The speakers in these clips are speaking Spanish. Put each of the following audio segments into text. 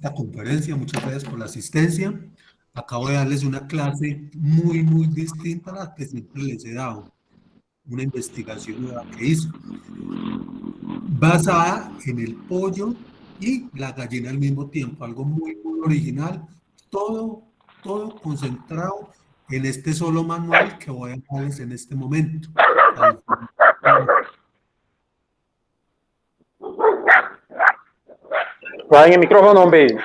esta conferencia. Muchas gracias por la asistencia. Acabo de darles una clase muy distinta a la que siempre les he dado. Una investigación nueva que hice, basada en el pollo y la gallina al mismo tiempo. Algo muy original. Todo concentrado en este solo manual que voy a darles en este momento. Va en el micrófono, hombre.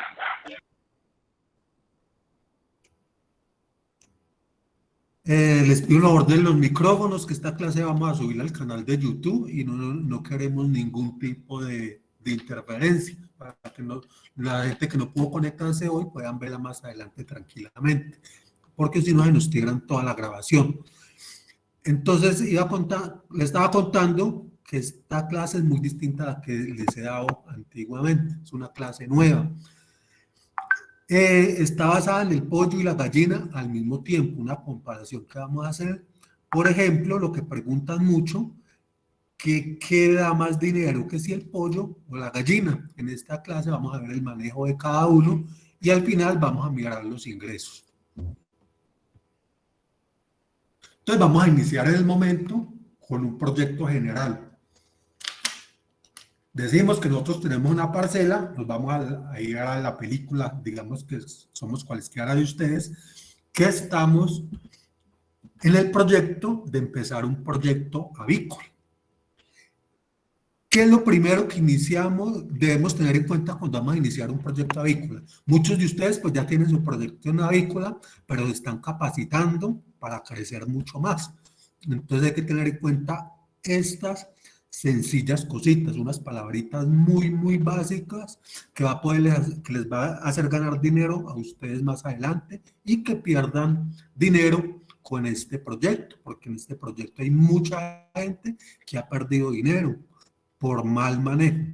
Les pido el favor de los micrófonos, que esta clase vamos a subir al canal de YouTube y no queremos ningún tipo de interferencia para que la gente que no pudo conectarse hoy puedan verla más adelante tranquilamente, porque si no se nos tiran toda la grabación. Entonces le estaba contando que esta clase es muy distinta a la que les he dado antiguamente, es una clase nueva. Está basada en el pollo y la gallina al mismo tiempo, una comparación que vamos a hacer. Por ejemplo, lo que preguntan mucho, ¿qué da más dinero? ¿Que si el pollo o la gallina? En esta clase vamos a ver el manejo de cada uno y al final vamos a mirar los ingresos. Entonces vamos a iniciar en el momento con un proyecto general. Decimos que nosotros tenemos una parcela, nos vamos a ir a la película, digamos que somos cualesquiera de ustedes, que estamos en el proyecto de empezar un proyecto avícola. ¿Qué es lo primero que debemos tener en cuenta cuando vamos a iniciar un proyecto avícola? Muchos de ustedes pues ya tienen su proyecto en avícola, pero se están capacitando para crecer mucho más. Entonces hay que tener en cuenta estas sencillas cositas, unas palabritas muy básicas que les va a hacer ganar dinero a ustedes más adelante y que pierdan dinero con este proyecto, porque en este proyecto hay mucha gente que ha perdido dinero por mal manejo.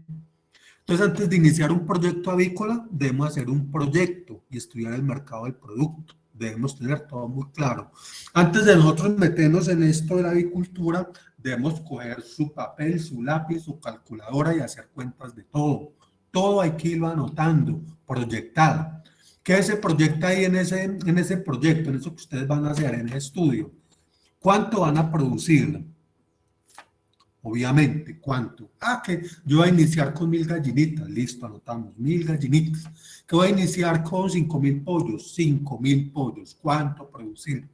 Entonces, antes de iniciar un proyecto avícola, debemos hacer un proyecto y estudiar el mercado del producto. Debemos tener todo muy claro. Antes de nosotros meternos en esto de la avicultura, debemos coger su papel, su lápiz, su calculadora y hacer cuentas de todo. Todo hay que irlo anotando, proyectar. ¿Qué se proyecta ahí en ese proyecto, en eso que ustedes van a hacer, en ese estudio? ¿Cuánto van a producir? Obviamente, ¿cuánto? Que yo voy a iniciar con 1000 gallinitas, listo, anotamos, 1000 gallinitas. Que voy a iniciar con 5000 pollos, 5000 pollos, ¿cuánto producir?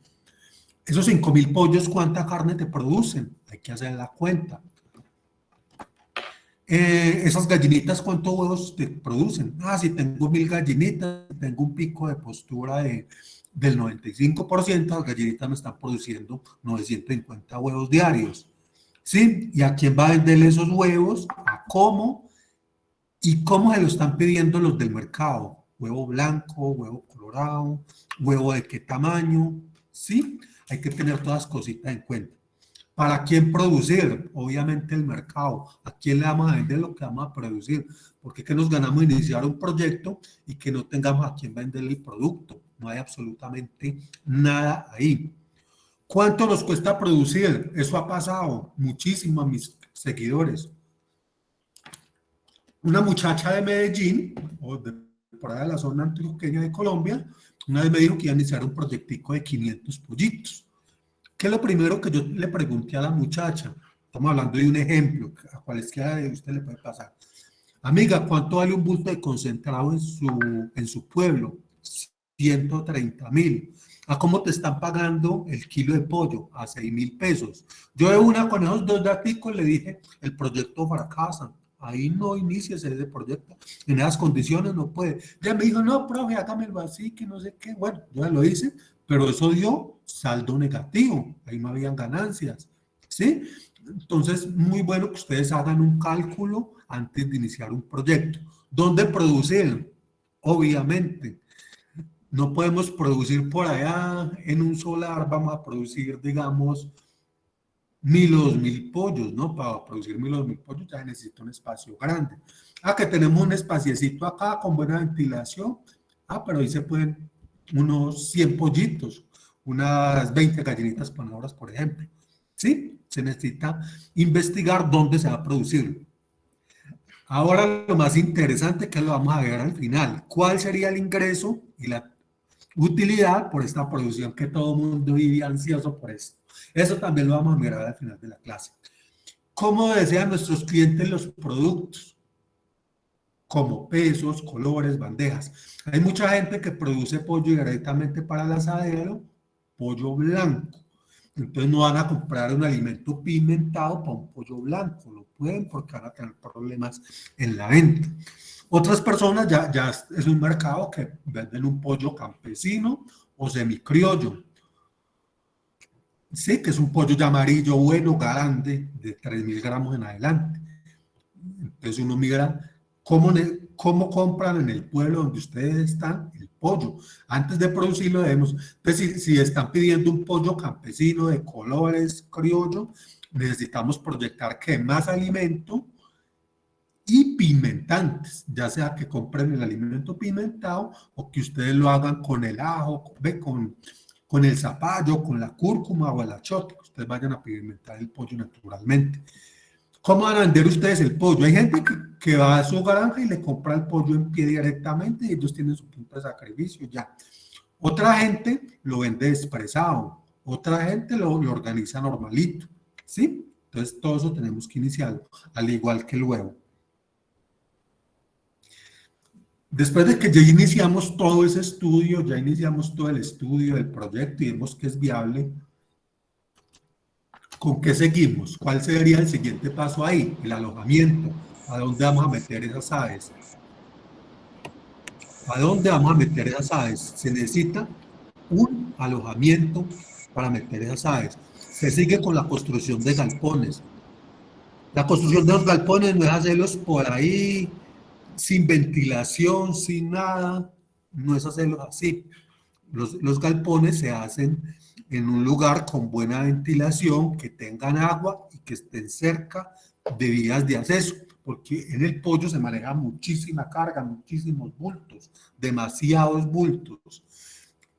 Esos 5000 pollos, ¿cuánta carne te producen? Hay que hacer la cuenta. Esas gallinitas, ¿cuántos huevos te producen? Si tengo 1000 gallinitas, tengo un pico de postura del 95%, las gallinitas me están produciendo 950 huevos diarios. ¿Sí? ¿Y a quién va a venderle esos huevos? ¿A cómo? ¿Y cómo se lo están pidiendo los del mercado? Huevo blanco, huevo colorado, huevo de qué tamaño, ¿sí? Hay que tener todas las cositas en cuenta. ¿Para quién producir? Obviamente el mercado. ¿A quién le vamos a vender lo que vamos a producir? Porque que nos ganamos iniciar un proyecto y que no tengamos a quién venderle el producto. No hay absolutamente nada ahí. ¿Cuánto nos cuesta producir? Eso ha pasado muchísimo a mis seguidores. Una muchacha de Medellín, o por allá de la zona antioqueña de Colombia, una vez me dijo que iba a iniciar un proyectico de 500 pollitos. ¿Qué es lo primero que yo le pregunté a la muchacha? Estamos hablando de un ejemplo, a cualesquiera de usted le puede pasar. Amiga, ¿cuánto vale un bulto de concentrado en su pueblo? 130.000. ¿A cómo te están pagando el kilo de pollo? A 6.000 pesos. Yo de una con esos dos datos le dije, el proyecto fracasa. Ahí no inicies ese proyecto. En esas condiciones no puede. Ya me dijo, no, profe, hágamelo así, que no sé qué. Bueno, yo ya lo hice, pero eso dio saldo negativo. Ahí no habían ganancias. ¿Sí? Entonces, muy bueno que ustedes hagan un cálculo antes de iniciar un proyecto. ¿Dónde producir? Obviamente. No podemos producir por allá en un solar, vamos a producir, digamos, 1000 o 2000 pollos, ¿no? Para producir 1000 o 2000 pollos ya necesita un espacio grande. Que tenemos un espaciecito acá con buena ventilación. Pero ahí se pueden unos 100 pollitos, unas 20 gallinitas ponedoras, por ejemplo. ¿Sí? Se necesita investigar dónde se va a producir. Ahora lo más interesante que lo vamos a ver al final. ¿Cuál sería el ingreso y la utilidad por esta producción que todo el mundo vive ansioso por esto? Eso también lo vamos a mirar al final de la clase. ¿Cómo desean nuestros clientes los productos? Como pesos, colores, bandejas. Hay mucha gente que produce pollo directamente para el asadero, pollo blanco. Entonces no van a comprar un alimento pimentado para un pollo blanco, lo pueden porque van a tener problemas en la venta. Otras personas ya es un mercado que venden un pollo campesino o semicriollo. Sí, que es un pollo ya amarillo, bueno, grande, de 3.000 gramos en adelante. Entonces uno mira cómo compran en el pueblo donde ustedes están el pollo. Antes de producirlo debemos, entonces si están pidiendo un pollo campesino de colores criollo, necesitamos proyectar que más alimento y pimentantes, ya sea que compren el alimento pimentado o que ustedes lo hagan con el ajo, con el zapallo, con la cúrcuma o el achiote, que ustedes vayan a pimentar el pollo naturalmente. ¿Cómo van a vender ustedes el pollo? Hay gente que va a su granja y le compra el pollo en pie directamente y ellos tienen su punto de sacrificio ya. Otra gente lo vende expresado, otra gente lo organiza normalito, ¿sí? Entonces todo eso tenemos que iniciarlo, al igual que el huevo. Después de que ya iniciamos todo ese estudio, ya iniciamos todo el estudio del proyecto y vemos que es viable, ¿con qué seguimos? ¿Cuál sería el siguiente paso ahí? El alojamiento. ¿A dónde vamos a meter esas aves? ¿A dónde vamos a meter esas aves? Se necesita un alojamiento para meter esas aves. Se sigue con la construcción de galpones. La construcción de los galpones no es hacerlos por ahí sin ventilación, sin nada, no es hacerlos así. Los galpones se hacen en un lugar con buena ventilación, que tengan agua y que estén cerca de vías de acceso, porque en el pollo se maneja muchísima carga, muchísimos bultos, demasiados bultos.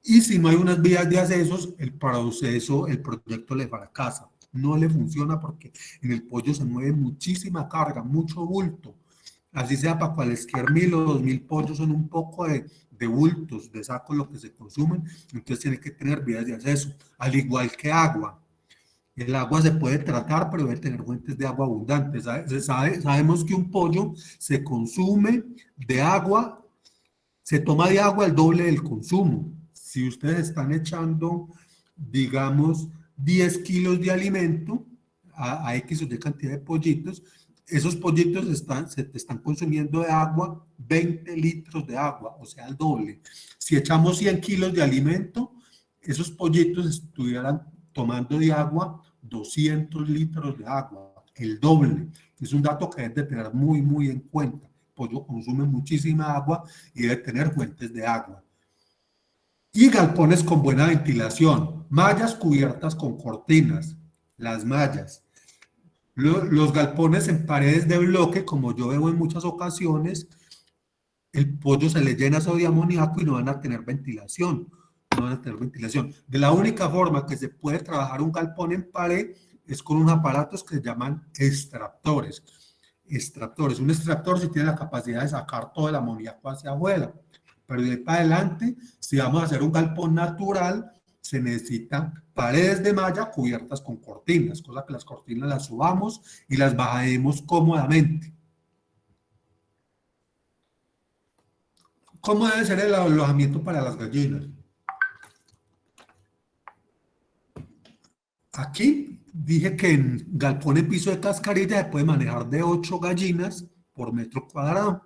Y si no hay unas vías de acceso, el proceso, el proyecto le fracasa. No le funciona porque en el pollo se mueve muchísima carga, mucho bulto. Así sea para cualquier 1.000 o 2.000 pollos, son un poco de bultos, de sacos lo que se consumen. Entonces tiene que tener vías de acceso, al igual que agua. El agua se puede tratar, pero debe tener fuentes de agua abundantes. Sabemos que un pollo se consume de agua, se toma de agua el doble del consumo. Si ustedes están echando, digamos, 10 kilos de alimento a X o Y cantidad de pollitos, esos pollitos se están consumiendo de agua 20 litros de agua, o sea, el doble. Si echamos 100 kilos de alimento, esos pollitos estuvieran tomando de agua 200 litros de agua, el doble. Es un dato que deben de tener muy en cuenta. El pollo consume muchísima agua y debe tener fuentes de agua. Y galpones con buena ventilación, mallas cubiertas con cortinas, las mallas. Los galpones en paredes de bloque, como yo veo en muchas ocasiones, el pollo se le llena eso de amoníaco y no van a tener ventilación. No van a tener ventilación. De la única forma que se puede trabajar un galpón en pared es con unos aparatos que se llaman extractores. Extractores. Un extractor sí tiene la capacidad de sacar todo el amoníaco hacia afuera. Pero de ahí para adelante, si vamos a hacer un galpón natural, se necesitan paredes de malla cubiertas con cortinas, cosa que las cortinas las subamos y las bajaremos cómodamente. ¿Cómo debe ser el alojamiento para las gallinas? Aquí dije que en galpón en piso de cascarilla se puede manejar de 8 gallinas por metro cuadrado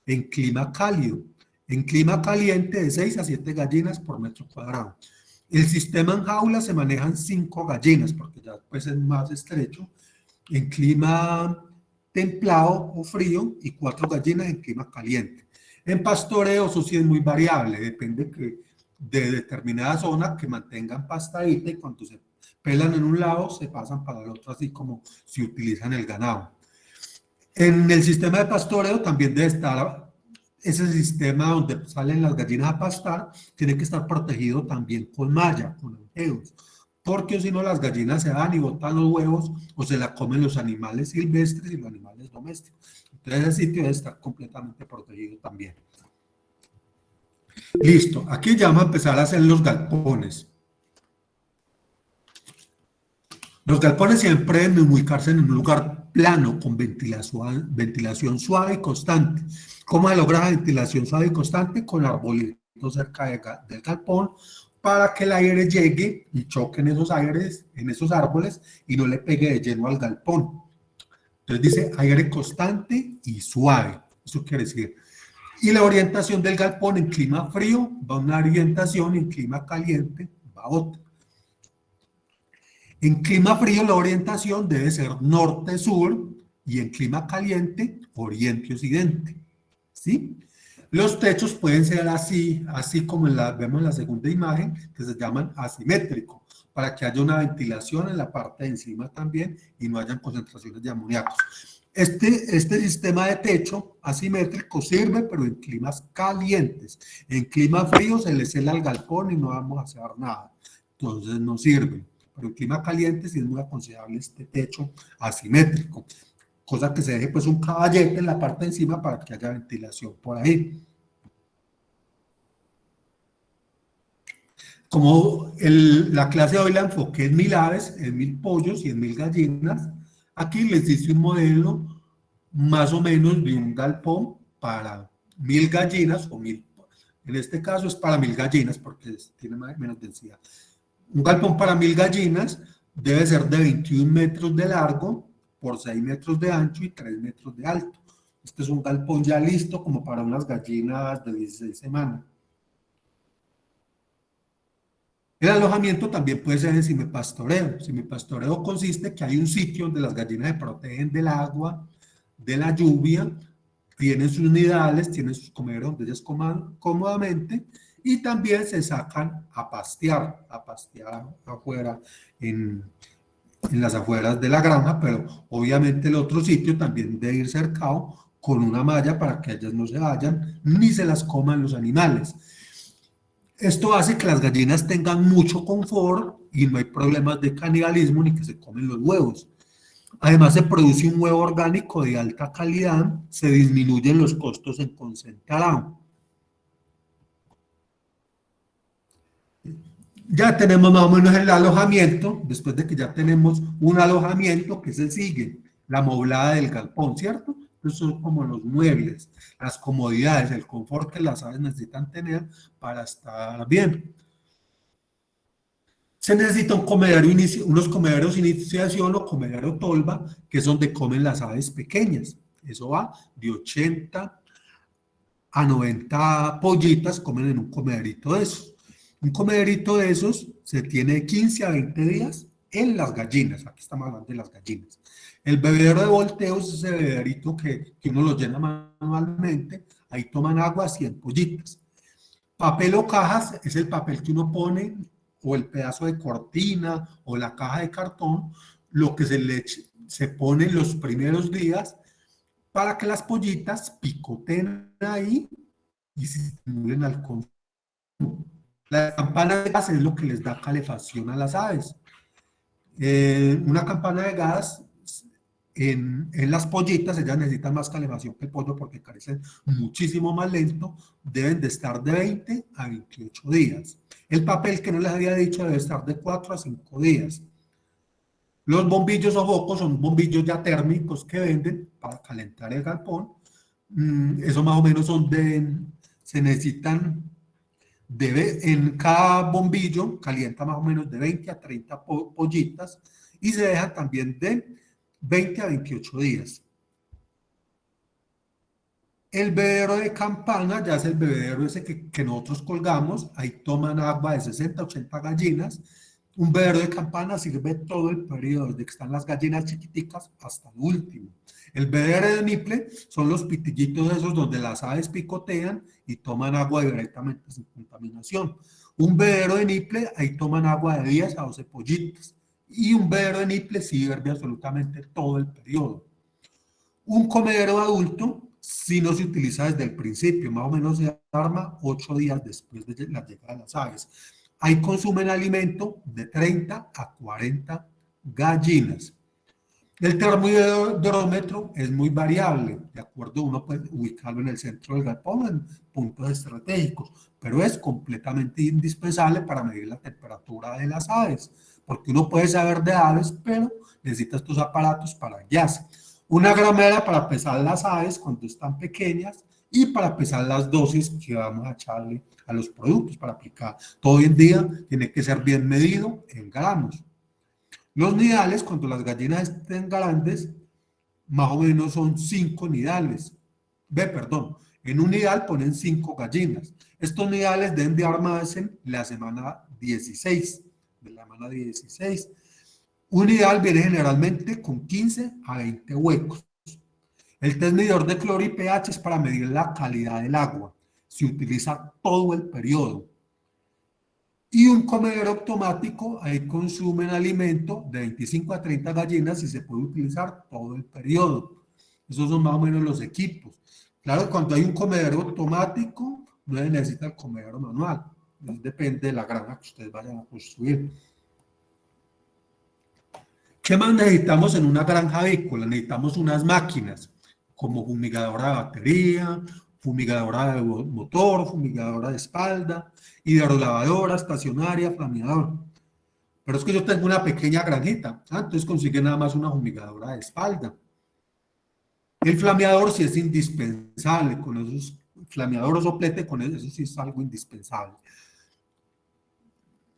en clima cálido. En clima caliente de 6 a 7 gallinas por metro cuadrado. El sistema en jaula se manejan 5 gallinas porque ya pues es más estrecho. En clima templado o frío y 4 gallinas en clima caliente. En pastoreo eso sí es muy variable, depende de determinada zona que mantengan pastadita y cuando se pelan en un lado se pasan para el otro así como si utilizan el ganado. En el sistema de pastoreo también debe estar ese sistema donde salen las gallinas a pastar, tiene que estar protegido también con malla, con anteojos, porque si no las gallinas se van y botan los huevos o se la comen los animales silvestres y los animales domésticos. Entonces ese sitio debe estar completamente protegido también. Listo, aquí ya vamos a empezar a hacer los galpones. Los galpones siempre deben ubicarse en un lugar plano con ventilación suave y constante. ¿Cómo se logra la ventilación suave y constante? Con arbolitos cerca del galpón para que el aire llegue y choque en esos aires, en esos árboles y no le pegue de lleno al galpón. Entonces dice aire constante y suave. Eso quiere decir. Y la orientación del galpón en clima frío va a una orientación, en clima caliente va a otra. En clima frío la orientación debe ser norte-sur y en clima caliente oriente-occidente. ¿Sí? Los techos pueden ser así como vemos en la segunda imagen, que se llaman asimétricos, para que haya una ventilación en la parte de encima también y no hayan concentraciones de amoníaco. Este sistema de techo asimétrico sirve, pero en climas calientes. En clima frío se le cela al galpón y no vamos a hacer nada. Entonces no sirve. Pero en clima caliente sí es muy aconsejable este techo asimétrico. Cosa que se deje pues un caballete en la parte de encima para que haya ventilación por ahí. Como la clase de hoy la enfoqué en 1000 aves, en 1000 pollos y en 1000 gallinas, aquí les hice un modelo más o menos de un galpón para 1000 gallinas o 1000, en este caso es para 1000 gallinas porque tiene menos densidad. Un galpón para 1000 gallinas debe ser de 21 metros de largo por 6 metros de ancho y 3 metros de alto. Este es un galpón ya listo como para unas gallinas de 16 semanas. El alojamiento también puede ser en semipastoreo. Semipastoreo consiste en que hay un sitio donde las gallinas se protegen del agua, de la lluvia, tienen sus nidales, tienen sus comederos donde ellas coman cómodamente y también se sacan a pastear afuera, en las afueras de la granja, pero obviamente el otro sitio también debe ir cercado con una malla para que ellas no se vayan ni se las coman los animales. Esto hace que las gallinas tengan mucho confort y no hay problemas de canibalismo ni que se comen los huevos. Además, se produce un huevo orgánico de alta calidad, se disminuyen los costos en concentrado. Ya tenemos más o menos el alojamiento, después de que ya tenemos un alojamiento, que se sigue, la moblada del galpón, ¿cierto? Esos son como los muebles, las comodidades, el confort que las aves necesitan tener para estar bien. Se necesita un comedero unos comederos iniciación o comedero tolva, que es donde comen las aves pequeñas. Eso va de 80 a 90 pollitas, comen en un comederito de esos. Un comederito de esos se tiene de 15 a 20 días en las gallinas. Aquí estamos hablando de las gallinas. El bebedero de volteo es ese bebederito que uno lo llena manualmente. Ahí toman agua 100 pollitas. Papel o cajas es el papel que uno pone o el pedazo de cortina o la caja de cartón, lo que se pone en los primeros días para que las pollitas picoten ahí y se estimulen al consumo. La campana de gas es lo que les da calefacción a las aves. Una campana de gas en las pollitas, ellas necesitan más calefacción que el pollo porque carecen muchísimo más lento, deben de estar de 20 a 28 días. El papel que no les había dicho debe estar de 4 a 5 días. Los bombillos o focos son bombillos ya térmicos que venden para calentar el galpón. Eso más o menos se necesitan, en cada bombillo calienta más o menos de 20 a 30 pollitas y se deja también de 20 a 28 días. El bebedero de campana ya es el bebedero ese que nosotros colgamos, ahí toman agua de 60 a 80 gallinas. Un bebedero de campana sirve todo el periodo, desde que están las gallinas chiquiticas hasta el último. El bebedero de niple son los pitillitos esos donde las aves picotean y toman agua directamente sin contaminación. Un bebedero de niple, ahí toman agua de 10 a 12 pollitos. Y un bebedero de niple sirve absolutamente todo el periodo. Un comedero adulto si no se utiliza desde el principio, más o menos se arma 8 días después de la llegada de las aves. Ahí consumen alimento de 30 a 40 gallinas. El termómetro es muy variable, de acuerdo, uno puede ubicarlo en el centro del galpón, en puntos estratégicos, pero es completamente indispensable para medir la temperatura de las aves, porque uno puede saber de aves, pero necesita estos aparatos para guiarse. Una gramera para pesar las aves cuando están pequeñas y para pesar las dosis que vamos a echarle a los productos para aplicar. Todo hoy en día tiene que ser bien medido en gramos. Los nidales, cuando las gallinas estén grandes, más o menos son 5 nidales. Perdón, en un nidal ponen 5 gallinas. Estos nidales deben de armarse la semana 16. De la semana 16. Un nidal viene generalmente con 15 a 20 huecos. El test medidor de cloro y pH es para medir la calidad del agua. Se utiliza todo el periodo. Y un comedero automático, ahí consumen alimento de 25 a 30 gallinas y se puede utilizar todo el periodo. Esos son más o menos los equipos. Claro, cuando hay un comedero automático, no se necesita el comedero manual. Depende de la granja que ustedes vayan a construir. ¿Qué más necesitamos en una granja avícola? Necesitamos unas máquinas como fumigadora de batería, fumigadora de motor, fumigadora de espalda, hidrolavadora, estacionaria, flameador. Pero es que yo tengo una pequeña granjita, entonces consigue nada más una fumigadora de espalda. El flameador sí es indispensable, con esos flameador o soplete, con eso sí es algo indispensable.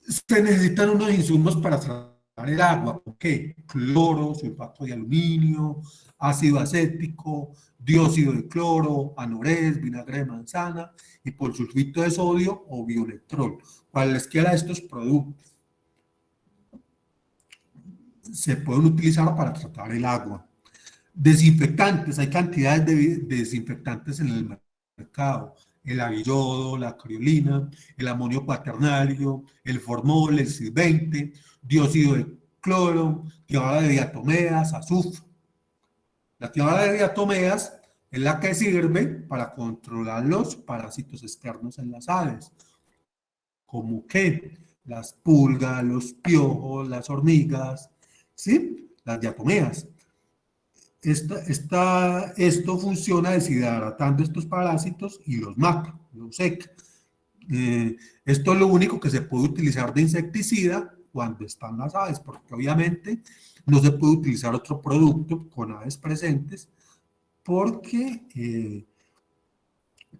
Se necesitan unos insumos para tratar el agua, ¿qué? Cloro, sulfato de aluminio, ácido acético, dióxido de cloro, anorés, vinagre de manzana y por sulfito de sodio o bioelectrol. Cualesquiera de estos productos se pueden utilizar para tratar el agua. Desinfectantes, hay cantidades de desinfectantes en el mercado. El aviyodo, la criolina, el amonio cuaternario, el formol, el silvente, dióxido de cloro, tiabara de diatomeas, azufre. La tiabara de diatomeas es la que sirve para controlar los parásitos externos en las aves, como que las pulgas, los piojos, las hormigas, ¿sí? Las diatomeas. Esto funciona deshidratando estos parásitos y los mata, los seca. Esto es lo único que se puede utilizar de insecticida cuando están las aves, porque obviamente no se puede utilizar otro producto con aves presentes porque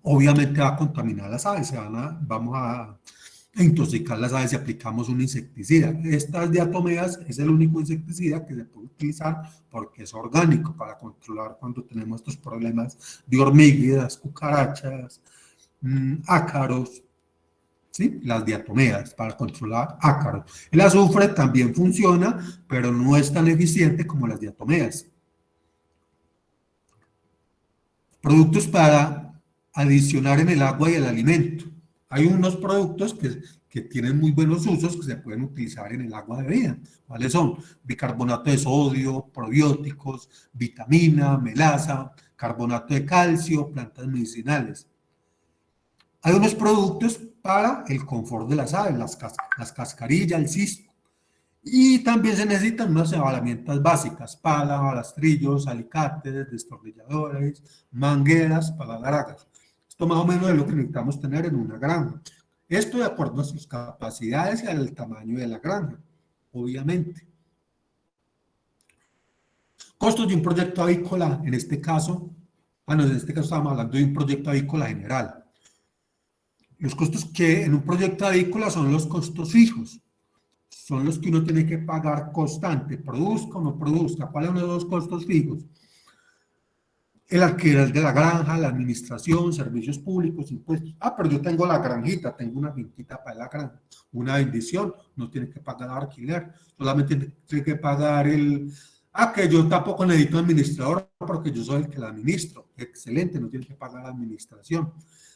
obviamente va a contaminar las aves, vamos a intoxicar las aves si aplicamos un insecticida. Estas diatomeas es el único insecticida que se puede utilizar porque es orgánico para controlar cuando tenemos estos problemas de hormigas, cucarachas, ácaros, ¿sí? Las diatomeas para controlar ácaros. El azufre también funciona, pero no es tan eficiente como las diatomeas. Productos para adicionar en el agua y el alimento. Hay unos productos que tienen muy buenos usos que se pueden utilizar en el agua de bebida. ¿Cuáles son? Bicarbonato de sodio, probióticos, vitamina, melaza, carbonato de calcio, plantas medicinales. Hay unos productos para el confort de las aves, las cascarillas, el cisco. Y también se necesitan unas herramientas básicas, pala, balastrillos, alicates, destornilladores, mangueras para garagas. Esto más o menos es lo que necesitamos tener en una granja. Esto de acuerdo a sus capacidades y al tamaño de la granja, obviamente. Costos de un proyecto avícola, en este caso estamos hablando de un proyecto avícola general. Los costos que en un proyecto avícola son los costos fijos. Son los que uno tiene que pagar constante, produzca o no produzca. ¿Cuáles son los costos fijos? El alquiler de la granja, la administración, servicios públicos, impuestos. Pero yo tengo la granjita, tengo una finquita para la granja, una bendición, no tiene que pagar alquiler, solamente tiene que pagar que yo tampoco necesito administrador porque yo soy el que la administro. Excelente, no tiene que pagar la administración.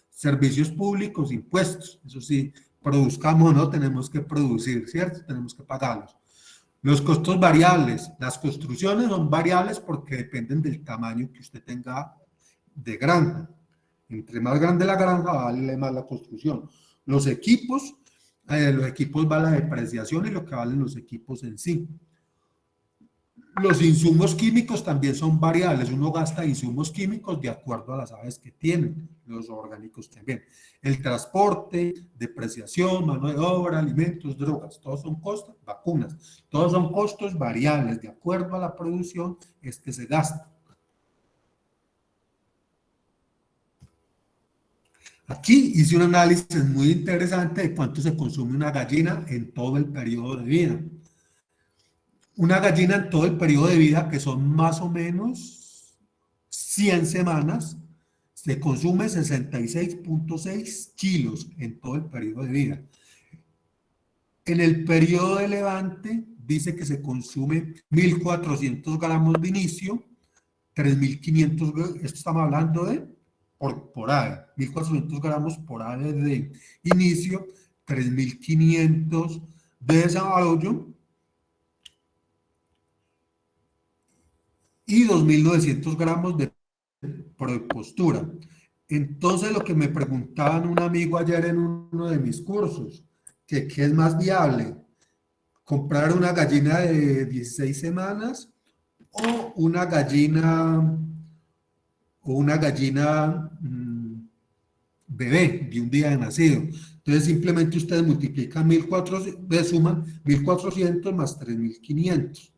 Servicios públicos, impuestos, eso sí, produzcamos o no, tenemos que producir, ¿cierto? Tenemos que pagarlos. Los costos variables, las construcciones son variables porque dependen del tamaño que usted tenga de granja. Entre más grande la granja, vale más la construcción. Los equipos vale la depreciación y lo que valen los equipos en sí. Los insumos químicos también son variables. Uno gasta insumos químicos de acuerdo a las aves que tienen, los orgánicos también. El transporte, depreciación, mano de obra, alimentos, drogas, todos son costos, vacunas, todos son costos variables. De acuerdo a la producción es que se gasta. Aquí hice un análisis muy interesante de cuánto se consume una gallina en todo el periodo de vida. Una gallina en todo el periodo de vida, que son más o menos 100 semanas, se consume 66.6 kilos en todo el periodo de vida. En el periodo de levante dice que se consume 1.400 gramos de inicio, 3.500, esto estamos hablando de por ave, 1.400 gramos por ave de inicio, 3.500 de desarrollo, y 2.900 gramos de postura. Entonces, lo que me preguntaban un amigo ayer en uno de mis cursos, que qué es más viable, comprar una gallina de 16 semanas o una gallina bebé de un día de nacido. Entonces, simplemente ustedes multiplican 1.400, suman 1.400 más 3.500.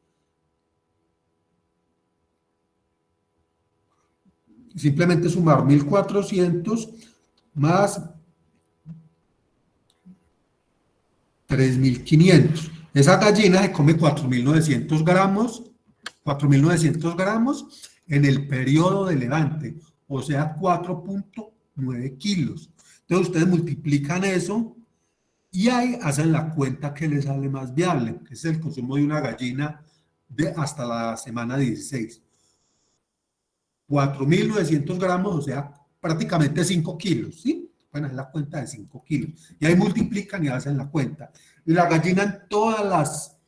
Simplemente sumar 1.400 más 3.500. Esa gallina se come 4.900 gramos en el periodo de levante, o sea, 4.9 kilos. Entonces, ustedes multiplican eso y ahí hacen la cuenta que les sale más viable, que es el consumo de una gallina de hasta la semana 16. 4.900 gramos, o sea, prácticamente 5 kilos, ¿sí? Bueno, es la cuenta de 5 kilos. Y ahí multiplican y hacen la cuenta. Y la gallina en todas las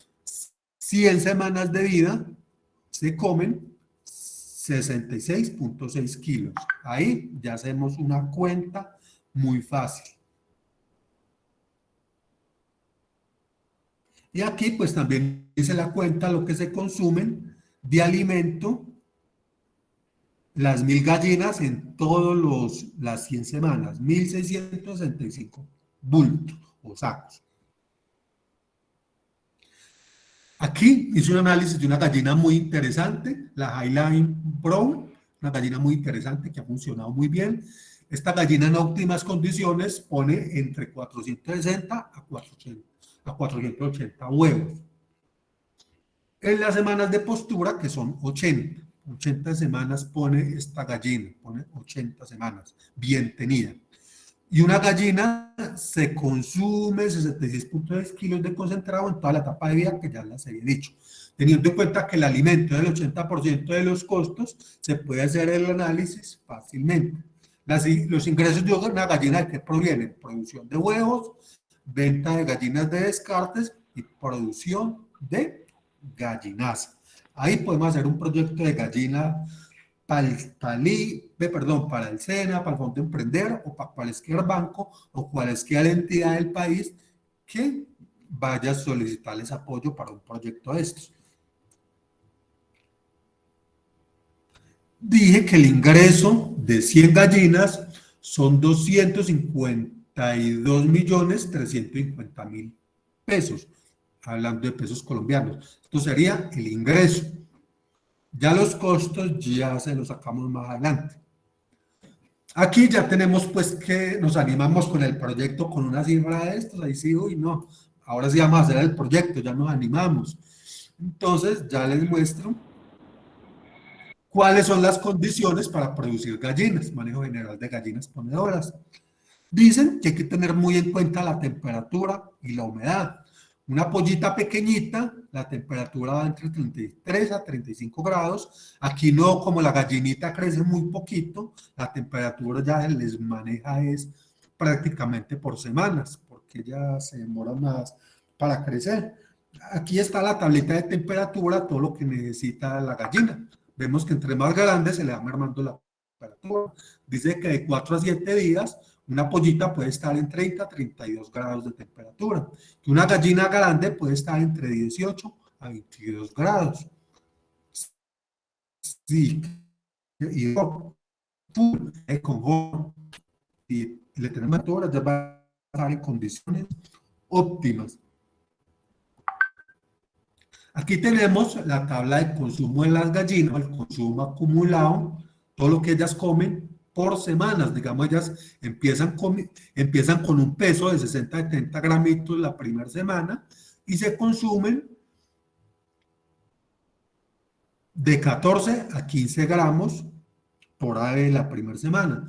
100 semanas de vida se comen 66.6 kilos. Ahí ya hacemos una cuenta muy fácil. Y aquí pues también hice la cuenta lo que se consumen de alimento las 1.000 gallinas en todas las 100 semanas, 1.665 bultos o sacos. Aquí hice un análisis de una gallina muy interesante, la Highline Brown, una gallina muy interesante que ha funcionado muy bien. Esta gallina en óptimas condiciones pone entre 460 a 480 huevos. En las semanas de postura, que son 80 semanas pone esta gallina, pone 80 semanas, bien tenida. Y una gallina se consume 66.6 kilos de concentrado en toda la etapa de vida, que ya les había dicho. Teniendo en cuenta que el alimento es el 80% de los costos, se puede hacer el análisis fácilmente. Los ingresos de una gallina, ¿de qué provienen? Producción de huevos, venta de gallinas de descartes y producción de gallinaza. Ahí podemos hacer un proyecto de gallina para el SENA, para el Fondo Emprender o para cualquier banco o cualquier entidad del país que vaya a solicitarles apoyo para un proyecto de estos. Dije que el ingreso de 100 gallinas son 252.350.000 pesos, hablando de pesos colombianos. Esto sería el ingreso. Ya los costos ya se los sacamos más adelante. Aquí ya tenemos pues que nos animamos con el proyecto con una cifra de estos, ahí sí, uy, no, ahora sí vamos a hacer el proyecto, ya nos animamos. Entonces ya les muestro cuáles son las condiciones para producir gallinas, manejo general de gallinas ponedoras. Dicen que hay que tener muy en cuenta la temperatura y la humedad. Una pollita pequeñita, la temperatura va entre 33 a 35 grados. Aquí no, como la gallinita crece muy poquito, la temperatura ya les maneja es prácticamente por semanas, porque ya se demora más para crecer. Aquí está la tableta de temperatura, todo lo que necesita la gallina. Vemos que entre más grande se le va mermando la temperatura. Dice que de 4 a 7 días una pollita puede estar en 30 a 32 grados de temperatura. Una gallina grande puede estar entre 18 a 22 grados. sí, y con y le tenemos a todas, ya va a estar en condiciones óptimas. Aquí tenemos la tabla de consumo de las gallinas, el consumo acumulado, todo lo que ellas comen por semanas. Digamos, ellas empiezan con un peso de 60-70 gramitos la primera semana y se consumen de 14 a 15 gramos por ave la primera semana.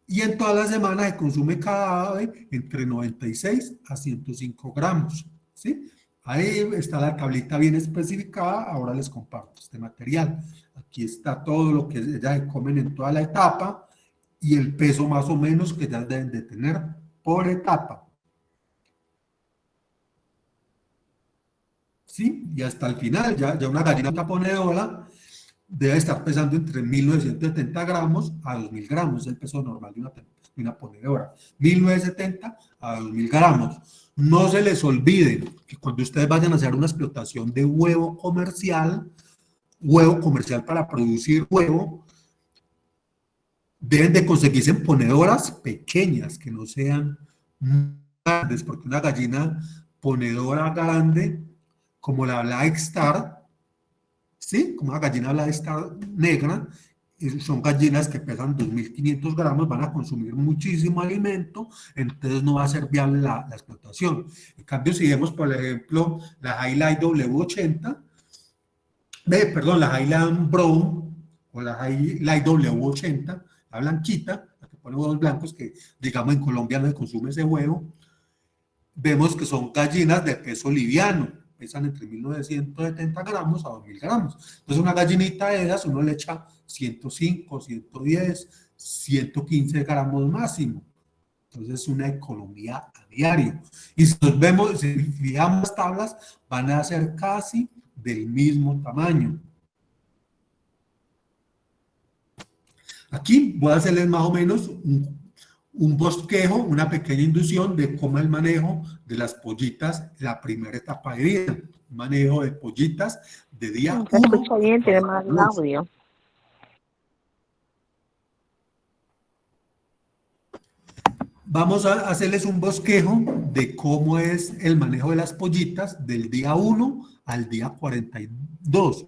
Y en todas las semanas se consume cada ave entre 96 a 105 gramos. ¿Sí? Ahí está la tablita bien especificada. Ahora les comparto este material. Aquí está todo lo que ellas comen en toda la etapa y el peso más o menos que ellas deben de tener por etapa. ¿Sí? Y hasta el final, ya una gallina ponedora debe estar pesando entre 1970 gramos a 2000 gramos, es el peso normal de una ponedora. 1970 a 2000 gramos. No se les olvide que cuando ustedes vayan a hacer una explotación de huevo comercial para producir huevo, deben de conseguirse en ponedoras pequeñas, que no sean grandes, porque una gallina ponedora grande, como la Black Star, ¿sí? Como una gallina Black Star negra, son gallinas que pesan 2.500 gramos, van a consumir muchísimo alimento, entonces no va a ser viable la explotación. En cambio, si vemos, por ejemplo, la Highlight W80, la Highland Brown o la Highlight W80, la blanquita, la que pone huevos blancos, que digamos en Colombia no se consume ese huevo, vemos que son gallinas de peso liviano, pesan entre 1970 gramos a 2000 gramos. Entonces una gallinita de esas uno le echa 105, 110, 115 gramos máximo. Entonces es una economía a diario. Y si nos vemos, si fijamos las tablas, van a ser casi del mismo tamaño. Aquí voy a hacerles más o menos un bosquejo, una pequeña inducción de cómo es el manejo de las pollitas la primera etapa de vida. Manejo de pollitas de día 1. Se escucha bien, tiene más audio. Vamos a hacerles un bosquejo de cómo es el manejo de las pollitas del día 1 al día 42.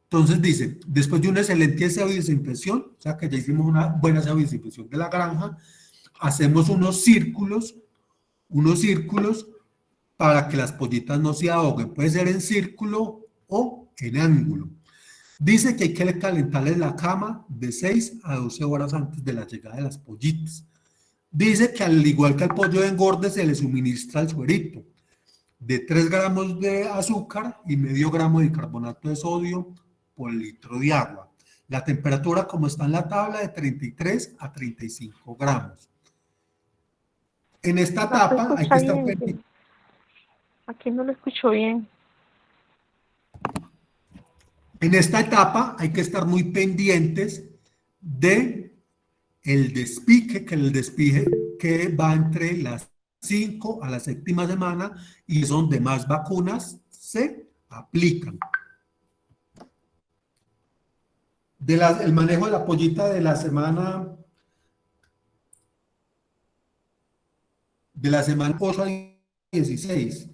Entonces dice, después de una excelente desinfección, o sea que ya hicimos una buena desinfección de la granja, hacemos unos círculos para que las pollitas no se ahoguen. Puede ser en círculo o en ángulo. Dice que hay que calentarles la cama de 6 a 12 horas antes de la llegada de las pollitas. Dice que al igual que al pollo de engorde se le suministra el suerito de 3 gramos de azúcar y medio gramo de bicarbonato de sodio por litro de agua. La temperatura, como está en la tabla, de 33 a 35 gramos. En esta etapa hay que estar pendiente. Aquí no lo escucho bien. En esta etapa hay que estar muy pendientes de el despique, que va entre las 5 a la 7ª semana y es donde más vacunas se aplican. El manejo de la pollita de la semana 8 a 16.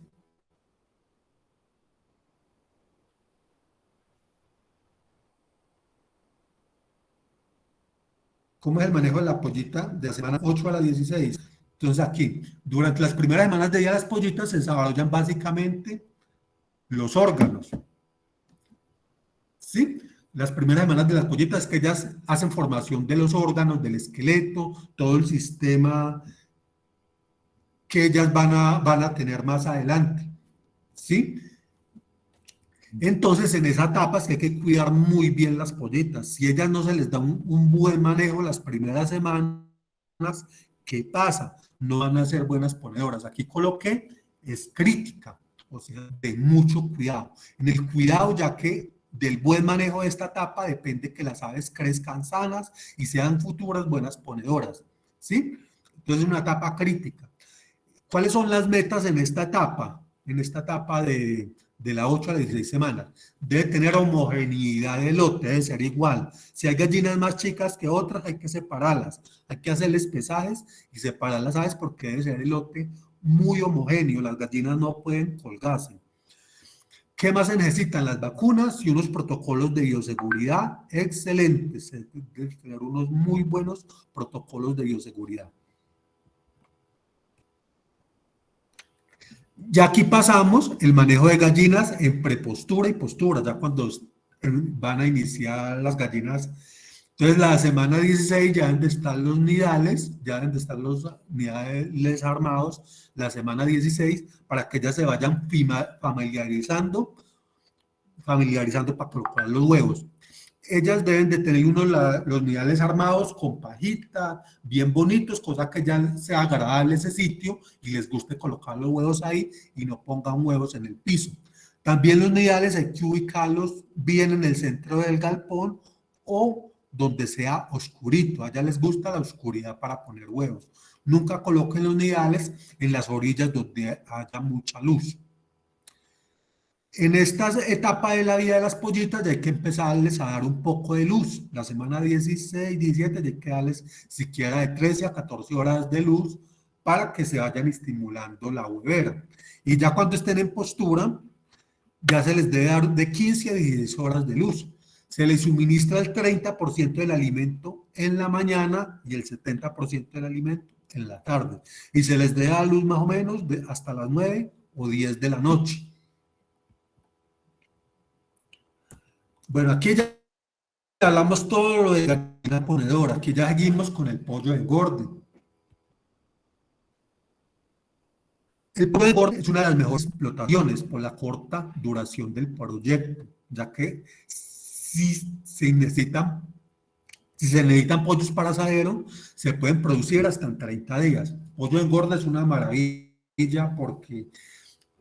¿Cómo es el manejo de la pollita de la semana 8 a la 16? Entonces aquí, durante las primeras semanas de día las pollitas se desarrollan básicamente los órganos. ¿Sí? Las primeras semanas de las pollitas que ellas hacen formación de los órganos, del esqueleto, todo el sistema que ellas van a tener más adelante. ¿Sí? Entonces, en esa etapa es que hay que cuidar muy bien las pollitas. Si ellas no se les da un buen manejo las primeras semanas, ¿qué pasa? No van a ser buenas ponedoras. Aquí coloqué, es crítica, o sea, de mucho cuidado. En el cuidado, ya que del buen manejo de esta etapa depende que las aves crezcan sanas y sean futuras buenas ponedoras. ¿Sí? Entonces, es una etapa crítica. ¿Cuáles son las metas en esta etapa? En esta etapa de de las 8 a las 16 semanas. Debe tener homogeneidad de lote, debe ser igual. Si hay gallinas más chicas que otras, hay que separarlas. Hay que hacerles pesajes y separar las aves porque debe ser el lote muy homogéneo. Las gallinas no pueden colgarse. ¿Qué más se necesitan? Las vacunas y unos protocolos de bioseguridad excelentes. Se deben tener unos muy buenos protocolos de bioseguridad. Ya aquí pasamos el manejo de gallinas en prepostura y postura, ya cuando van a iniciar las gallinas. Entonces, la semana 16 ya deben de estar los nidales, ya deben de estar los nidales armados, la semana 16, para que ellas se vayan familiarizando para colocar los huevos. Ellas deben de tener los nidales armados con pajita, bien bonitos, cosa que ya sea agradable ese sitio y les guste colocar los huevos ahí y no pongan huevos en el piso. También los nidales hay que ubicarlos bien en el centro del galpón o donde sea oscurito. A ellas les gusta la oscuridad para poner huevos. Nunca coloquen los nidales en las orillas donde haya mucha luz. En esta etapa de la vida de las pollitas ya hay que empezarles a dar un poco de luz. La semana 16, 17 ya hay que darles siquiera de 13 a 14 horas de luz para que se vayan estimulando la huevera. Y ya cuando estén en postura, ya se les debe dar de 15 a 16 horas de luz. Se les suministra el 30% del alimento en la mañana y el 70% del alimento en la tarde. Y se les debe dar luz más o menos hasta las 9 o 10 de la noche. Bueno, aquí ya hablamos todo lo de gallina ponedora. Aquí ya seguimos con el pollo de engorde. El pollo de engorde es una de las mejores explotaciones por la corta duración del proyecto, ya que si se necesitan pollos para asadero, se pueden producir hasta en 30 días. Pollo de engorde es una maravilla porque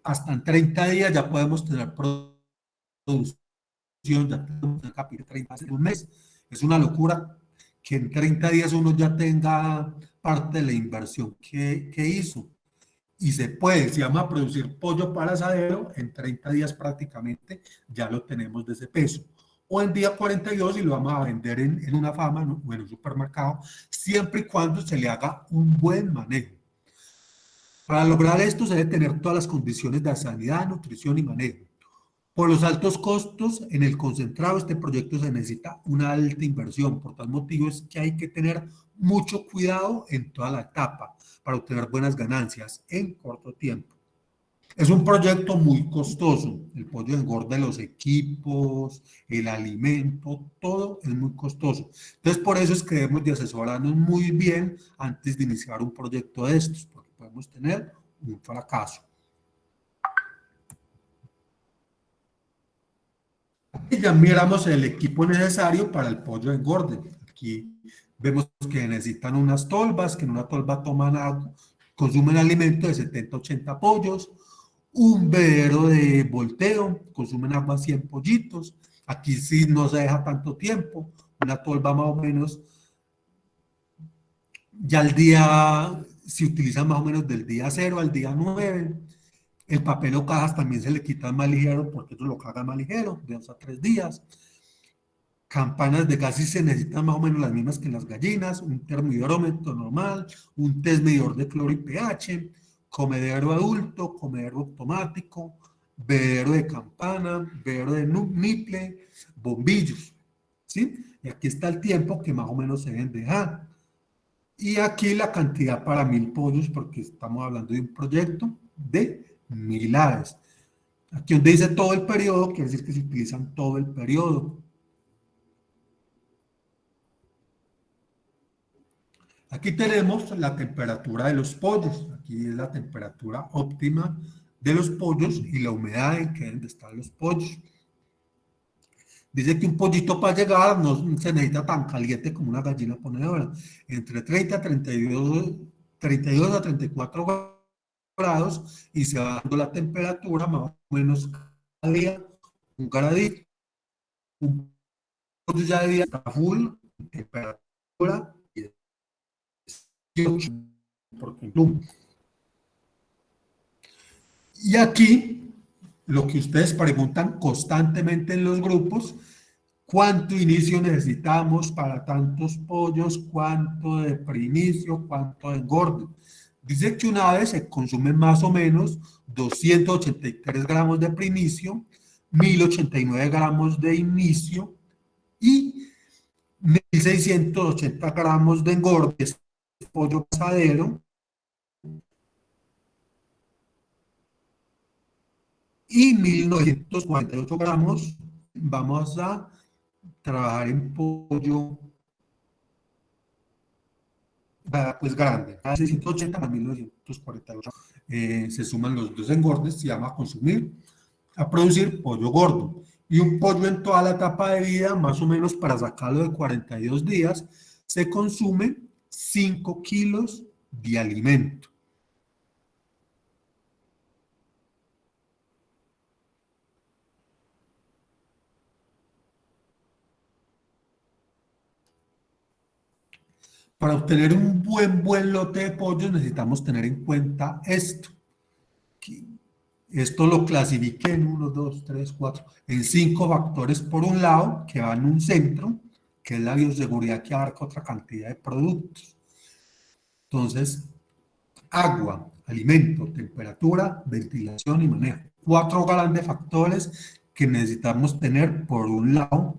hasta en 30 días ya podemos tener producción, ya tenemos un capítulo 30 en un mes. Es una locura que en 30 días uno ya tenga parte de la inversión que hizo. Y se puede, si vamos a producir pollo para asadero, en 30 días prácticamente ya lo tenemos de ese peso. O en día 42 y lo vamos a vender en una fama, ¿no? O en un supermercado, siempre y cuando se le haga un buen manejo. Para lograr esto se debe tener todas las condiciones de sanidad, nutrición y manejo. Por los altos costos en el concentrado, este proyecto se necesita una alta inversión. Por tal motivo es que hay que tener mucho cuidado en toda la etapa para obtener buenas ganancias en corto tiempo. Es un proyecto muy costoso. El pollo engorda, los equipos, el alimento, todo es muy costoso. Entonces, por eso es que debemos de asesorarnos muy bien antes de iniciar un proyecto de estos, porque podemos tener un fracaso. Y ya miramos el equipo necesario para el pollo de engorde. Aquí vemos que necesitan unas tolvas, que en una tolva toman agua, consumen alimento de 70 a 80 pollos, un bebedero de volteo, consumen agua 100 pollitos. Aquí sí no se deja tanto tiempo, una tolva más o menos, ya al día, se utiliza más o menos del día 0 al día 9. El papel o cajas también se le quita más ligero porque ellos lo cagan más ligero, de 2 a 3 días. Campanas de gas sí se necesitan más o menos las mismas que las gallinas, un termohidrómetro normal, un test medidor de cloro y pH, comedero adulto, comedero automático, bebedero de campana, bebedero de niple, bombillos, ¿sí? Y aquí está el tiempo que más o menos se deben dejar. Y aquí la cantidad para 1000 pollos, porque estamos hablando de un proyecto de 1000 aves. Aquí donde dice todo el periodo, quiere decir que se utilizan todo el periodo. Aquí tenemos la temperatura de los pollos. Aquí es la temperatura óptima de los pollos y la humedad en que deben de estar los pollos. Dice que un pollito para llegar no se necesita tan caliente como una gallina ponedora. Entre 30 a 32 a 34 grados y se va dando la temperatura más o menos cada día, un gradito. Un pollo ya de día está full, temperatura 18 por ejemplo. Y aquí lo que ustedes preguntan constantemente en los grupos: ¿cuánto inicio necesitamos para tantos pollos? ¿Cuánto de preinicio? ¿Cuánto de engorde? Dice que una vez se consumen más o menos 283 gramos de preinicio, 1089 gramos de inicio y 1680 gramos de engorde, es pollo casadero, y 1948 gramos vamos a trabajar en pollo pues grande. Cada 680 más 1948 se suman los dos engordes y vamos a consumir, a producir pollo gordo. Y un pollo en toda la etapa de vida, más o menos para sacarlo de 42 días, se consume 5 kilos de alimento. Para obtener un buen lote de pollos necesitamos tener en cuenta esto. Esto lo clasifiqué en 1, 2, 3, 4, en 5 factores por un lado, que van en un centro, que es la bioseguridad, que abarca otra cantidad de productos. Entonces, agua, alimento, temperatura, ventilación y manejo. 4 grandes factores que necesitamos tener por un lado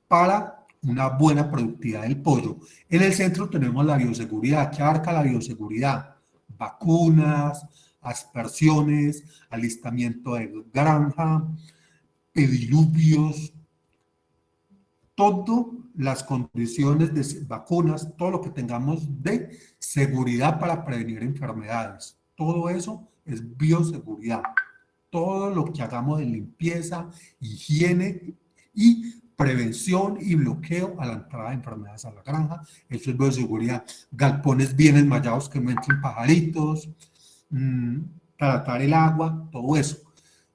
para una buena productividad del pollo. En el centro tenemos la bioseguridad, que abarca la bioseguridad: vacunas, aspersiones, alistamiento de granja, pediluvios, todas las condiciones de vacunas, todo lo que tengamos de seguridad para prevenir enfermedades. Todo eso es bioseguridad. Todo lo que hagamos de limpieza, higiene y prevención y bloqueo a la entrada de enfermedades a la granja, eso es bioseguridad. Galpones bien enmayados, que no entren pajaritos, tratar el agua, todo eso.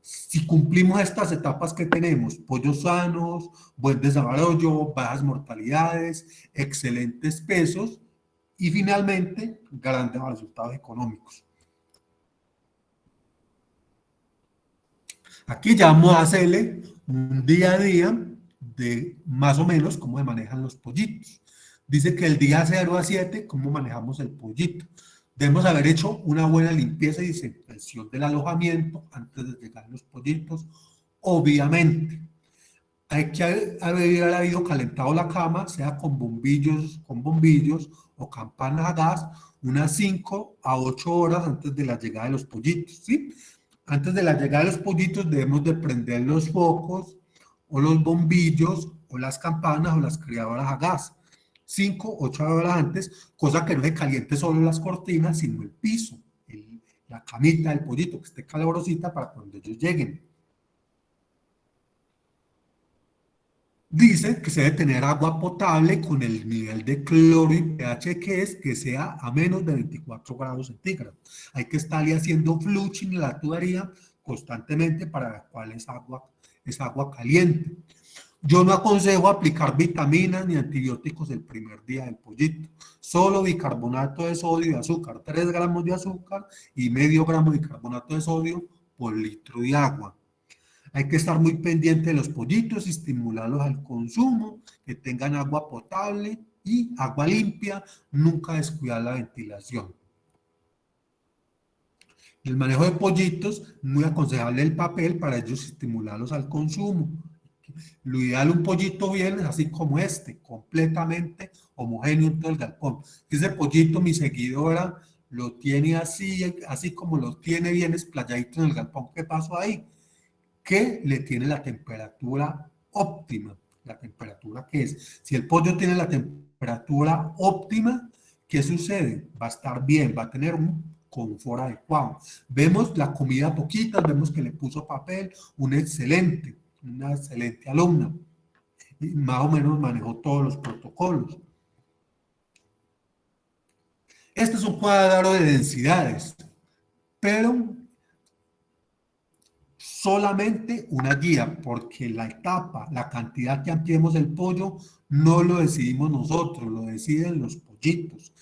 Si cumplimos estas etapas que tenemos: pollos sanos, buen desarrollo, bajas mortalidades, excelentes pesos y finalmente grandes resultados económicos. Aquí ya vamos a hacerle un día a día de más o menos cómo se manejan los pollitos. Dice que el día 0 a 7, cómo manejamos el pollito. Debemos haber hecho una buena limpieza y desinfección del alojamiento antes de llegar a los pollitos. Obviamente, hay que haber habido calentado la cama, sea con bombillos o campanas a gas, unas 5 a 8 horas antes de la llegada de los pollitos, ¿sí? Antes de la llegada de los pollitos debemos de prender los focos o los bombillos o las campanas o las criadoras a gas 5, 8 horas antes, cosa que no se caliente solo las cortinas, sino el piso, la camita del pollito, que esté calorosita para cuando ellos lleguen. Dice que se debe tener agua potable con el nivel de cloro y pH que sea a menos de 24 grados centígrados. Hay que estarle haciendo flushing en la tubería constantemente para ver cuál es agua caliente. Yo no aconsejo aplicar vitaminas ni antibióticos el primer día del pollito. Solo bicarbonato de sodio y azúcar, 3 gramos de azúcar y medio gramo de bicarbonato de sodio por litro de agua. Hay que estar muy pendiente de los pollitos y estimularlos al consumo, que tengan agua potable y agua limpia, nunca descuidar la ventilación. El manejo de pollitos, muy aconsejable el papel para ellos estimularlos al consumo. Lo ideal, un pollito bien es así como este, completamente homogéneo en todo el galpón. Ese pollito, mi seguidora, lo tiene así como lo tiene bien esplayadito en el galpón. ¿Qué pasó ahí? Que le tiene la temperatura óptima. La temperatura que es. Si el pollo tiene la temperatura óptima, ¿qué sucede? Va a estar bien, va a tener un confort adecuado. Vemos la comida poquita, vemos que le puso papel, una excelente alumna. Y más o menos manejó todos los protocolos. Este es un cuadro de densidades, pero solamente una guía, porque la etapa, la cantidad que ampliemos el pollo, no lo decidimos nosotros, lo deciden los pollitos,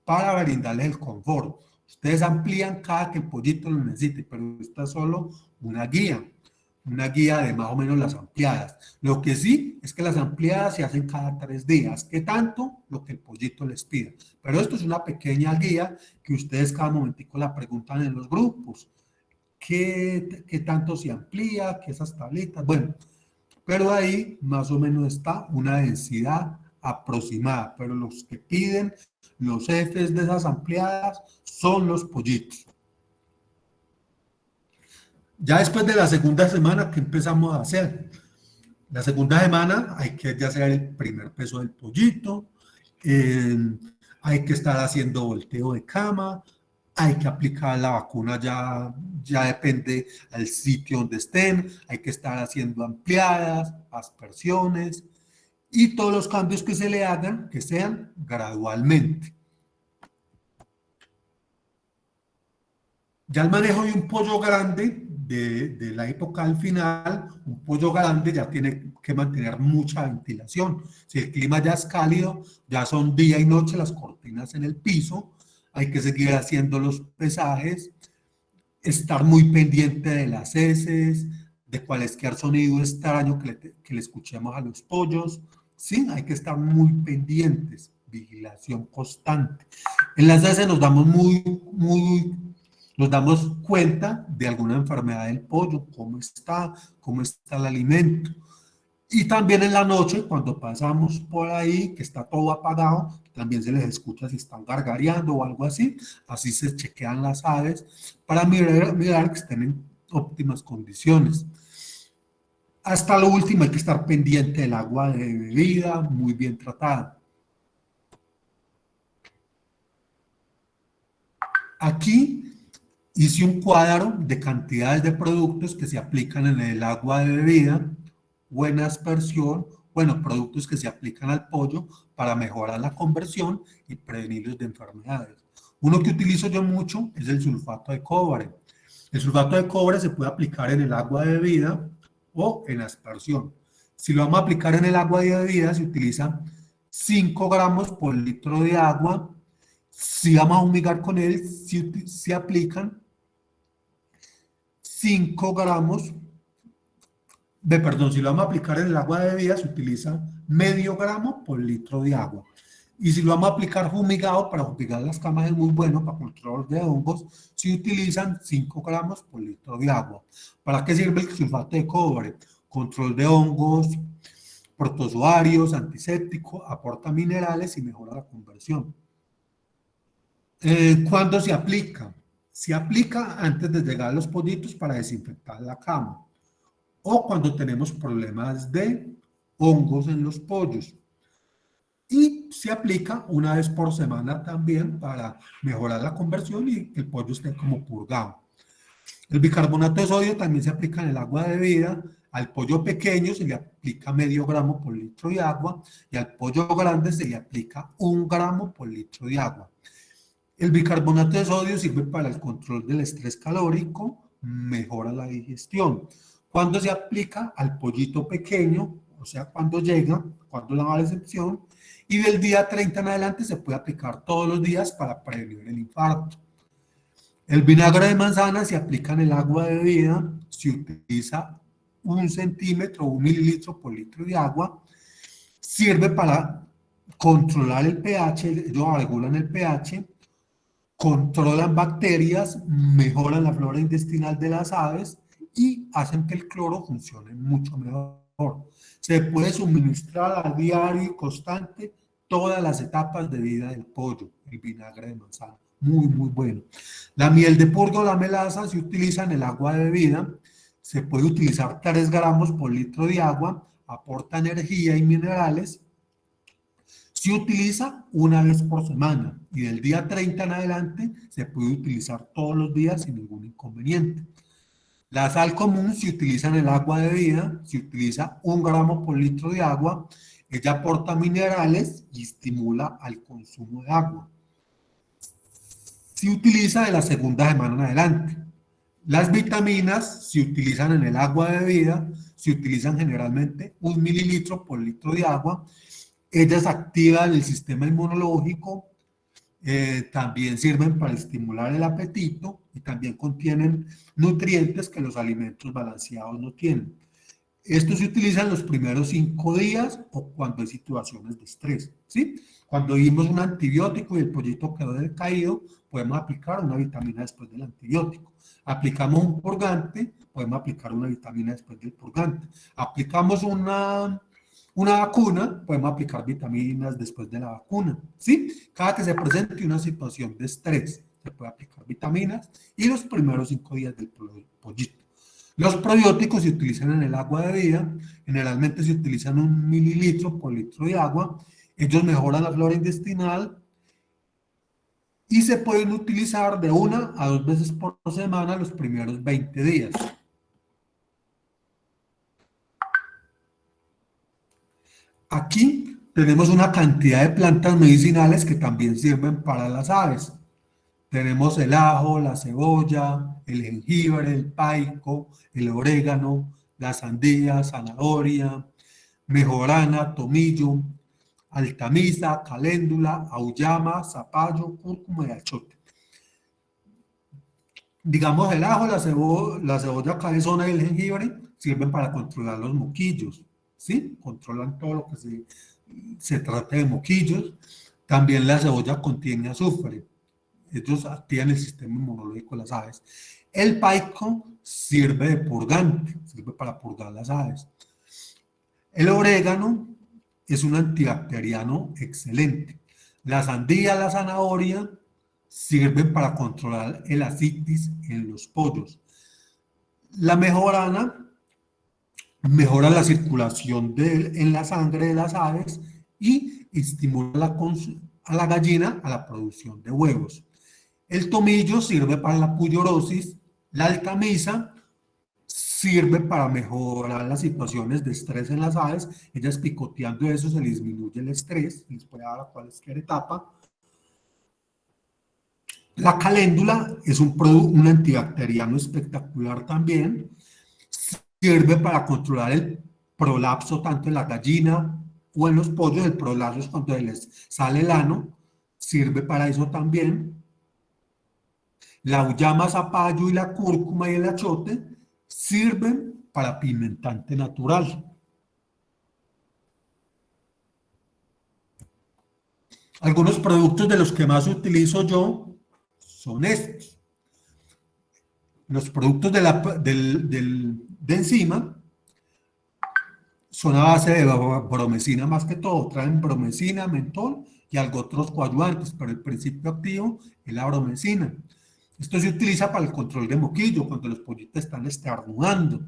para brindarles el confort. Ustedes amplían cada que el pollito lo necesite, pero esta es solo una guía de más o menos las ampliadas. Lo que sí es que las ampliadas se hacen cada 3 días. ¿Qué tanto? Lo que el pollito les pida. Pero esto es una pequeña guía que ustedes cada momentico la preguntan en los grupos. ¿Qué tanto se amplía? ¿Qué esas tablitas? Bueno, pero ahí más o menos está una densidad aproximada, pero los que piden los Fs de esas ampliadas son los pollitos. Ya después de la segunda semana, ¿qué empezamos a hacer? La segunda semana hay que ya hacer el primer peso del pollito, hay que estar haciendo volteo de cama, hay que aplicar la vacuna, ya depende del sitio donde estén, hay que estar haciendo ampliadas, aspersiones y todos los cambios que se le hagan, que sean gradualmente. Ya el manejo de un pollo grande, de la época al final, un pollo grande ya tiene que mantener mucha ventilación. Si el clima ya es cálido, ya son día y noche las cortinas en el piso, hay que seguir haciendo los pesajes, estar muy pendiente de las heces, de cualquier sonido extraño que le escuchemos a los pollos. Sí, hay que estar muy pendientes, vigilación constante. En las heces nos damos cuenta de alguna enfermedad del pollo, cómo está el alimento. Y también en la noche, cuando pasamos por ahí, que está todo apagado, también se les escucha si están gargareando o algo así. Así se chequean las aves para mirar que estén en óptimas condiciones. Hasta lo último hay que estar pendiente del agua de bebida, muy bien tratada. Aquí hice un cuadro de cantidades de productos que se aplican en el agua de bebida, buena aspersión, bueno, productos que se aplican al pollo para mejorar la conversión y prevenirlos de enfermedades. Uno que utilizo yo mucho es el sulfato de cobre. El sulfato de cobre se puede aplicar en el agua de bebida o en aspersión. Si lo vamos a aplicar en el agua de bebida, se utiliza 5 gramos por litro de agua. Si vamos a fumigar con él, se aplican 5 gramos, si lo vamos a aplicar en el agua de bebida, se utiliza medio gramo por litro de agua. Y si lo vamos a aplicar fumigado, para fumigar las camas es muy bueno, para control de hongos, se utilizan 5 gramos por litro de agua. ¿Para qué sirve el sulfato de cobre? Control de hongos, protozoarios, antiséptico, aporta minerales y mejora la conversión. ¿Cuándo se aplica? Se aplica antes de llegar a los pollitos para desinfectar la cama o cuando tenemos problemas de hongos en los pollos. Y se aplica una vez por semana también para mejorar la conversión y que el pollo esté como purgado. El bicarbonato de sodio también se aplica en el agua de bebida. Al pollo pequeño se le aplica medio gramo por litro de agua y al pollo grande se le aplica 1 gramo por litro de agua. El bicarbonato de sodio sirve para el control del estrés calórico, mejora la digestión. Cuando se aplica al pollito pequeño, o sea, cuando llega, cuando la va a recepción, y del día 30 en adelante se puede aplicar todos los días para prevenir el infarto. El vinagre de manzana se aplica en el agua de bebida, se utiliza 1 centímetro o 1 mililitro por litro de agua, sirve para controlar el pH, ellos regulan el pH, controlan bacterias, mejoran la flora intestinal de las aves y hacen que el cloro funcione mucho mejor. Se puede suministrar a diario y constante todas las etapas de vida del pollo, el vinagre de manzana. Muy, muy bueno. La miel de purga o la melaza se utiliza en el agua de bebida. Se puede utilizar 3 gramos por litro de agua, aporta energía y minerales. Se utiliza una vez por semana y del día 30 en adelante se puede utilizar todos los días sin ningún inconveniente. La sal común se utiliza en el agua de bebida, se utiliza 1 gramo por litro de agua, ella aporta minerales y estimula al consumo de agua. Se utiliza de la segunda semana en adelante. Las vitaminas se utilizan en el agua de bebida, se utilizan generalmente 1 mililitro por litro de agua. Ellas activan el sistema inmunológico, También sirven para estimular el apetito y también contienen nutrientes que los alimentos balanceados no tienen. Esto se utiliza en los primeros 5 días o cuando hay situaciones de estrés, ¿sí? Cuando dimos un antibiótico y el pollito quedó decaído, podemos aplicar una vitamina después del antibiótico. Aplicamos un purgante, podemos aplicar una vitamina después del purgante. Aplicamos una vacuna, podemos aplicar vitaminas después de la vacuna, ¿sí? Cada que se presente una situación de estrés, se puede aplicar vitaminas y los primeros 5 días del pollito. Los probióticos se utilizan en el agua de vida, generalmente se utilizan 1 mililitro por litro de agua, ellos mejoran la flora intestinal y se pueden utilizar de 1 a 2 veces por semana los primeros 20 días. Aquí tenemos una cantidad de plantas medicinales que también sirven para las aves. Tenemos el ajo, la cebolla, el jengibre, el paico, el orégano, la sandía, zanahoria, mejorana, tomillo, altamisa, caléndula, auyama, zapallo, cúrcuma y achote. Digamos, el ajo, la cebolla cabezona y el jengibre sirven para controlar los moquillos, ¿sí? Controlan todo lo que se trata de moquillos. También la cebolla contiene azufre. Ellos activan el sistema inmunológico de las aves. El paico sirve de purgante, sirve para purgar las aves. El orégano es un antibacteriano excelente. La sandía, la zanahoria sirven para controlar el asitis en los pollos. La mejorana mejora la circulación en la sangre de las aves y estimula a la gallina a la producción de huevos. El tomillo sirve para la puyorosis, la altamisa sirve para mejorar las situaciones de estrés en las aves, ellas picoteando eso se les disminuye el estrés, les puede dar a cualquier etapa. La caléndula es un antibacteriano espectacular también, sirve para controlar el prolapso tanto en la gallina o en los pollos, el prolapso es cuando les sale el ano, sirve para eso también. La auyama, zapallo y la cúrcuma y el achote sirven para pimentante natural. Algunos productos de los que más utilizo yo son estos. Los productos de enzima son a base de bromecina más que todo. Traen bromecina, mentol y algo otros coadyuvantes, pero el principio activo es la bromecina. Esto se utiliza para el control de moquillo, cuando los pollitos están estornudando.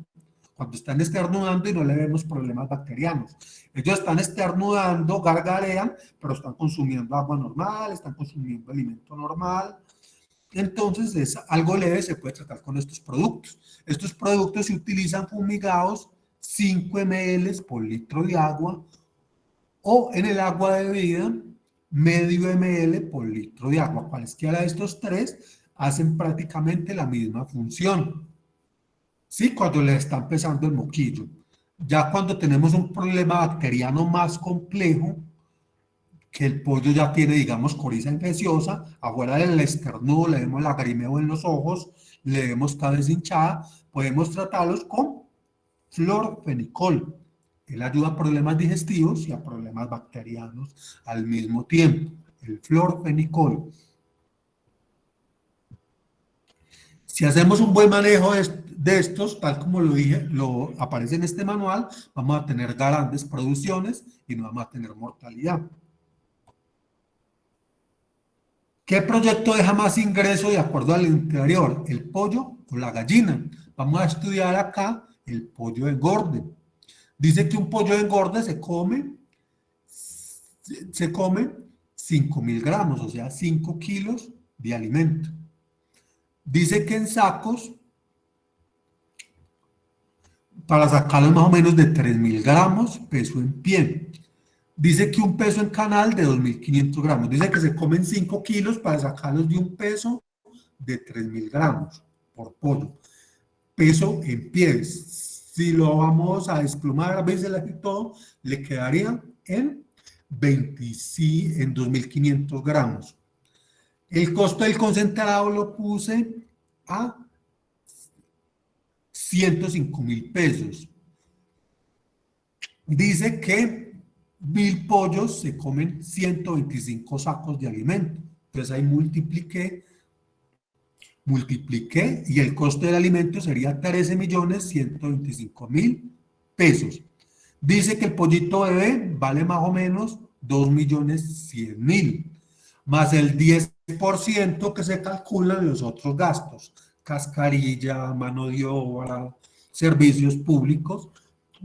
Cuando están estornudando y no le vemos problemas bacterianos. Ellos están estornudando, gargarean, pero están consumiendo agua normal, están consumiendo alimento normal. Entonces es algo leve, se puede tratar con estos productos. Estos productos se utilizan fumigados 5 ml por litro de agua o en el agua de bebida medio ml por litro de agua. Cualesquiera de estos tres hacen prácticamente la misma función. ¿Sí? Cuando le está empezando el moquillo. Ya cuando tenemos un problema bacteriano más complejo, que el pollo ya tiene, digamos, coriza infecciosa, afuera del estornudo le vemos lagrimeo en los ojos, le vemos cabeza hinchada, podemos tratarlos con florfenicol. Él ayuda a problemas digestivos y a problemas bacterianos al mismo tiempo. El florfenicol. Si hacemos un buen manejo de estos, tal como lo dije, lo aparece en este manual, vamos a tener grandes producciones y no vamos a tener mortalidad. ¿Qué proyecto deja más ingreso de acuerdo al interior? ¿El pollo o la gallina? Vamos a estudiar acá el pollo de engorde. Dice que un pollo de engorde se come 5.000 gramos, o sea, 5 kilos de alimento. Dice que en sacos, para sacarlos más o menos de 3.000 gramos, peso en pie. Dice que un peso en canal de 2.500 gramos. Dice que se comen 5 kilos para sacarlos de un peso de 3.000 gramos por pollo. Peso en pies. Si lo vamos a desplumar a veces y todo, le quedaría en 2.500 gramos. El costo del concentrado lo puse a 105.000 pesos. Dice que 1.000 pollos se comen 125 sacos de alimento. Entonces ahí multipliqué y el costo del alimento sería 13.125.000 pesos. Dice que el pollito bebé vale más o menos 2.100.000, más el 10% que se calculan los otros gastos, cascarilla, mano de obra, servicios públicos,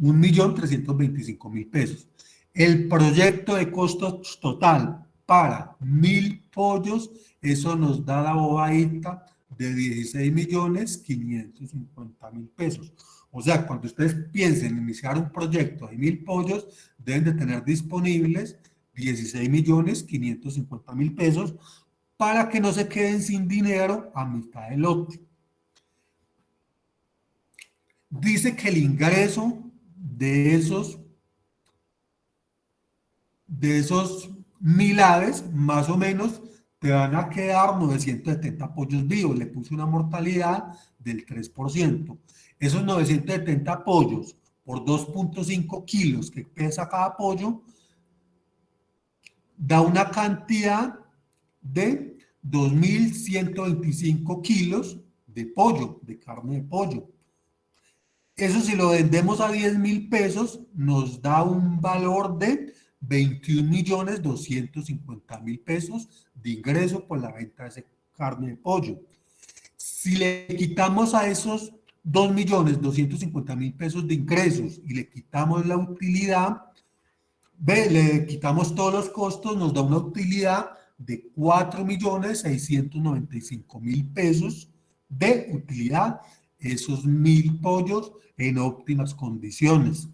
1.325.000 pesos. El proyecto de costos total para 1.000 pollos, eso nos da la bobadita de 16.550.000 pesos. O sea, cuando ustedes piensen en iniciar un proyecto de 1.000 pollos, deben de tener disponibles 16.550.000 pesos para que no se queden sin dinero a mitad del lote. Dice que el ingreso de esos 1.000 aves, más o menos, te van a quedar 970 pollos vivos. Le puse una mortalidad del 3%. Esos 970 pollos por 2.5 kilos que pesa cada pollo, da una cantidad de 2.125 kilos de pollo, de carne de pollo. Eso si lo vendemos a 10.000 pesos, nos da un valor de 21.250.000 pesos de ingreso por la venta de esa carne de pollo. Si le quitamos a esos 2.250.000 pesos de ingresos y le quitamos la utilidad, le quitamos todos los costos, nos da una utilidad de 4.695.000 pesos de utilidad, esos 1.000 pollos en óptimas condiciones.